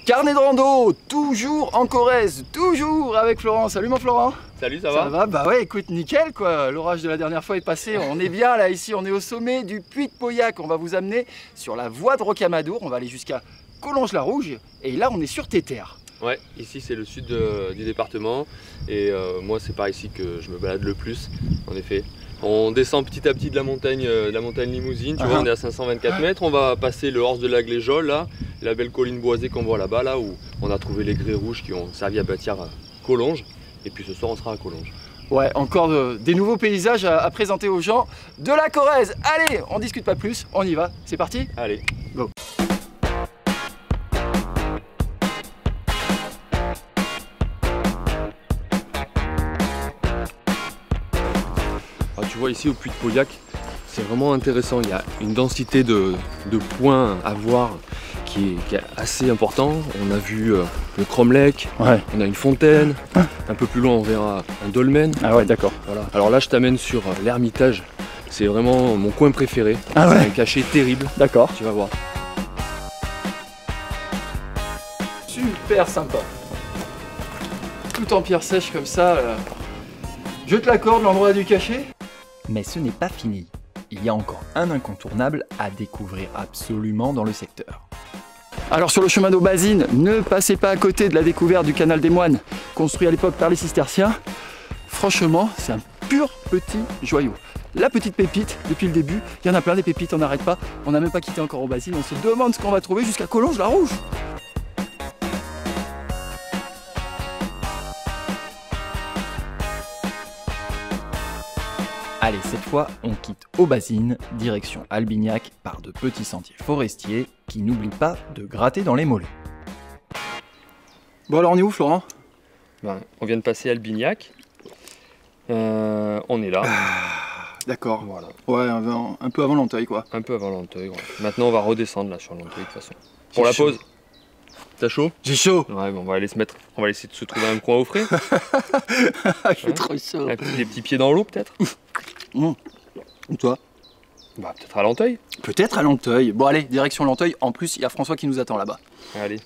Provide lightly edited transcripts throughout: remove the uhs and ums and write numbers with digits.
Carnet de rando, toujours en Corrèze, toujours avec Florent. Salut mon Florent. Salut, ça va? Ça va? Bah ouais, écoute, nickel quoi. L'orage de la dernière fois est passé, on est bien là ici, on est au sommet du Puy de Pauillac. On va vous amener sur la voie de Rocamadour, on va aller jusqu'à Collonges-la-Rouge et là on est sur tes terres. Ouais, ici c'est le sud du département et moi c'est par ici que je me balade le plus, en effet. On descend petit à petit de la montagne Limousine, tu vois, on est à 524 mètres, on va passer le Horse de la Gléjole, là, la belle colline boisée qu'on voit là-bas, là où on a trouvé les grès rouges qui ont servi à bâtir Collonges, et puis ce soir on sera à Collonges. Ouais, encore des nouveaux paysages à présenter aux gens de la Corrèze. Allez, on discute pas plus, on y va, c'est parti? Allez, go! Tu vois ici au Puy de Pauillac, c'est vraiment intéressant, il y a une densité de points à voir qui est assez important. On a vu le cromlech, Ouais. on a une fontaine, un peu plus loin on verra un dolmen. Ah ouais, d'accord. Voilà. Alors là je t'amène sur l'Ermitage, c'est vraiment mon coin préféré, Ah ouais. c'est un cachet terrible, D'accord. tu vas voir. Super sympa. Tout en pierre sèche comme ça. Je te l'accorde, l'endroit du cachet. Mais ce n'est pas fini. Il y a encore un incontournable à découvrir absolument dans le secteur. Alors sur le chemin d'Aubazine, ne passez pas à côté de la découverte du canal des Moines, construit à l'époque par les cisterciens. Franchement, c'est un pur petit joyau. La petite pépite, depuis le début, il y en a plein des pépites, on n'arrête pas. On n'a même pas quitté encore Aubazine, on se demande ce qu'on va trouver jusqu'à Collonges-la-Rouge. Allez, cette fois, on quitte Aubazine, direction Albignac, par de petits sentiers forestiers qui n'oublient pas de gratter dans les mollets. Bon alors on est où Florent? Ben, on vient de passer Albignac, on est là, D'accord. voilà. Ouais, un peu avant l'Anteuil quoi. Un peu avant l'Anteuil. Ouais. Maintenant on va redescendre là sur l'Anteuil de toute façon. Pour J'ai la chaud. pause. T'as chaud? J'ai chaud. Ouais, bon, on va aller se mettre. On va essayer de se trouver un coin au frais. J'ai trop chaud. Les petits pieds dans l'eau peut-être. Et toi? Bah peut-être à l'Anteuil. Peut-être à l'Anteuil. Bon allez, direction l'Anteuil. En plus, il y a François qui nous attend là-bas. Allez.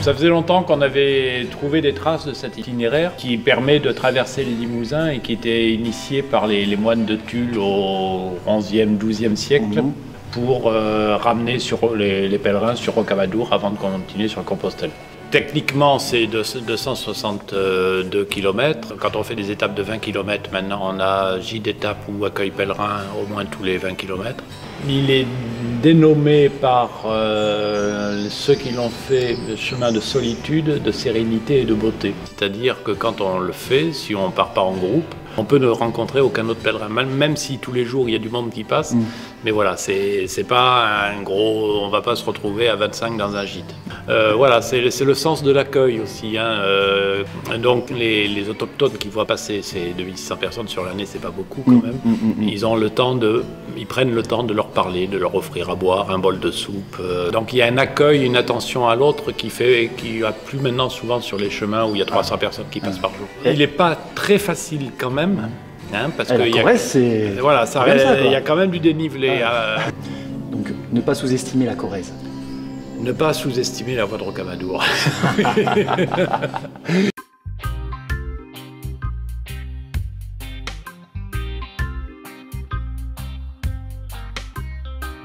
Ça faisait longtemps qu'on avait trouvé des traces de cet itinéraire qui permet de traverser le Limousin et qui était initié par les moines de Tulle au XIe, XIIe siècle pour ramener sur les pèlerins sur Rocamadour avant de continuer sur Compostelle. Techniquement, c'est 262 km. Quand on fait des étapes de 20 km, maintenant on a gîte d'étape ou accueil pèlerin au moins tous les 20 km. Il est dénommé par ceux qui l'ont fait chemin de solitude, de sérénité et de beauté. C'est-à-dire que quand on le fait, si on ne part pas en groupe, on peut ne rencontrer aucun autre pèlerin, même si tous les jours il y a du monde qui passe. Mais voilà, c'est pas un gros, on va pas se retrouver à 25 dans un gîte. Voilà, c'est le sens de l'accueil aussi. Hein. Donc les autochtones qui voient passer ces 2600 personnes sur l'année, c'est pas beaucoup quand même. Ils prennent le temps de leur parler, de leur offrir à boire, un bol de soupe. Donc il y a un accueil, une attention à l'autre qui n'y a plus maintenant souvent sur les chemins où il y a 300 personnes qui passent par jour. Il n'est pas très facile quand même. Hein, parce qu'il y a, voilà, il y a quand même du dénivelé. Donc ne pas sous-estimer la Corrèze. Ne pas sous-estimer la voie de Rocamadour.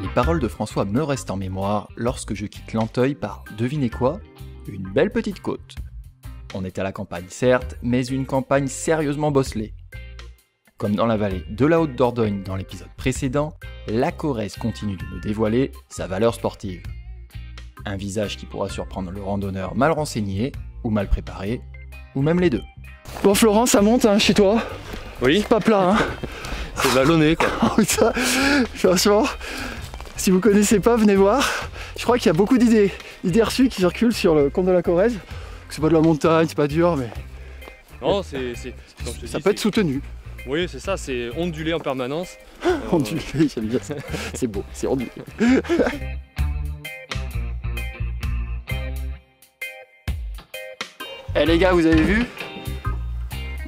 Les paroles de François me restent en mémoire lorsque je quitte l'Anteuil par, devinez quoi, une belle petite côte. On est à la campagne certes, mais une campagne sérieusement bosselée. Comme dans la vallée de la Haute-Dordogne dans l'épisode précédent, la Corrèze continue de me dévoiler sa valeur sportive. Un visage qui pourra surprendre le randonneur mal renseigné, ou mal préparé, ou même les deux. Bon Florent, ça monte hein, chez toi. Oui, Pas plat hein. c'est vallonné quoi. Oh, putain, franchement, si vous connaissez pas, venez voir. Je crois qu'il y a beaucoup d'idées reçues qui circulent sur le compte de la Corrèze. C'est pas de la montagne, c'est pas dur, mais Non, ça peut être soutenu. Oui, c'est ça, c'est ondulé en permanence. Ondulé, j'aime bien ça. C'est beau, c'est ondulé. Eh les gars, vous avez vu?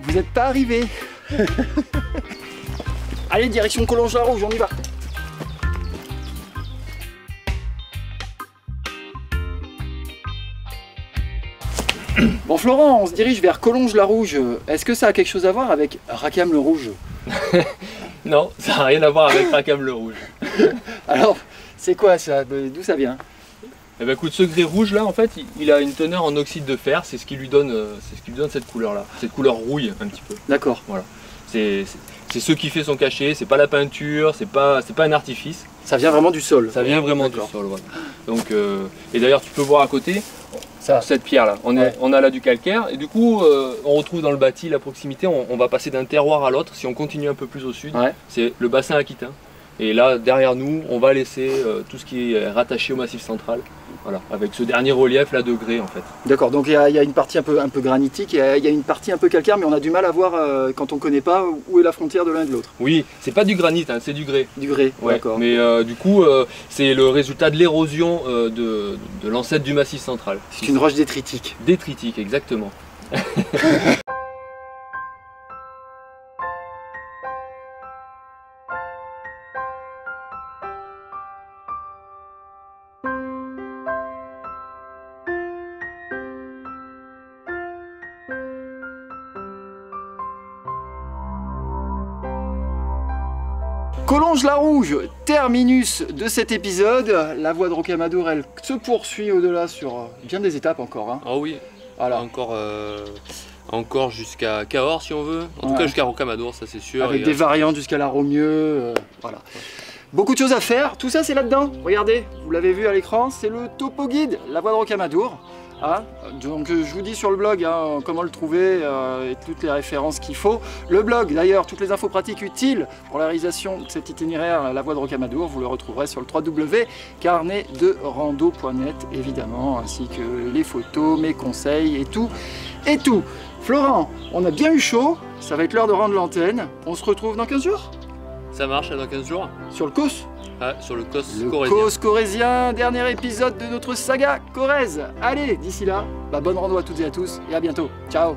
vous n'êtes pas arrivé. Allez, direction Collonges-la-Rouge, on y va. Bon Florent, on se dirige vers Collonges-la-Rouge. Est-ce que ça a quelque chose à voir avec Rackham-le-Rouge? Non, ça n'a rien à voir avec Rackham-le-Rouge. Alors, c'est quoi ça? D'où ça vient? Eh ben écoute, ce grès rouge là, en fait, il a une teneur en oxyde de fer, c'est ce qui lui donne cette couleur là, cette couleur rouille un petit peu. D'accord. Voilà. C'est ce qui fait son cachet, c'est pas la peinture, c'est pas un artifice. Ça vient vraiment du sol. Ça vient vraiment du sol, voilà. Donc, et d'ailleurs, tu peux voir à côté, Ça. cette pierre là, on a là du calcaire, et du coup, on retrouve dans le bâti, la proximité, on va passer d'un terroir à l'autre, si on continue un peu plus au sud, c'est le bassin aquitain. Et là, derrière nous, on va laisser tout ce qui est rattaché au Massif central. Voilà, avec ce dernier relief là de grès en fait. D'accord, donc il y a une partie un peu granitique, et il y a une partie un peu calcaire, mais on a du mal à voir quand on ne connaît pas où est la frontière de l'un et de l'autre. Oui, c'est pas du granit, hein, c'est du grès. Du grès, ouais, d'accord. Mais du coup, c'est le résultat de l'érosion de l'ancêtre du Massif central. C'est une roche détritique. Détritique, exactement. Collonges-la-Rouge, terminus de cet épisode. La voie de Rocamadour, elle se poursuit au-delà sur bien des étapes encore. Hein. Ah oui, Voilà. encore jusqu'à Cahors si on veut. En tout cas jusqu'à Rocamadour, ça c'est sûr. Avec des variantes jusqu'à la Romieux. Voilà. Beaucoup de choses à faire. Tout ça, c'est là-dedans. Regardez, vous l'avez vu à l'écran, c'est le topo guide, la voie de Rocamadour. Hein, donc je vous dis sur le blog comment le trouver et toutes les références qu'il faut. Le blog d'ailleurs, toutes les infos pratiques utiles pour la réalisation de cet itinéraire la voie de Rocamadour, vous le retrouverez sur le www.carnetderando.net évidemment, ainsi que les photos, mes conseils et tout. Florent, on a bien eu chaud, ça va être l'heure de rendre l'antenne. On se retrouve dans 15 jours? Ça marche dans 15 jours. Sur le COS? Ah, sur le COS Le corrézien. COS corrézien, dernier épisode de notre saga Corrèze. Allez, d'ici là, bonne rando à toutes et à tous et à bientôt. Ciao.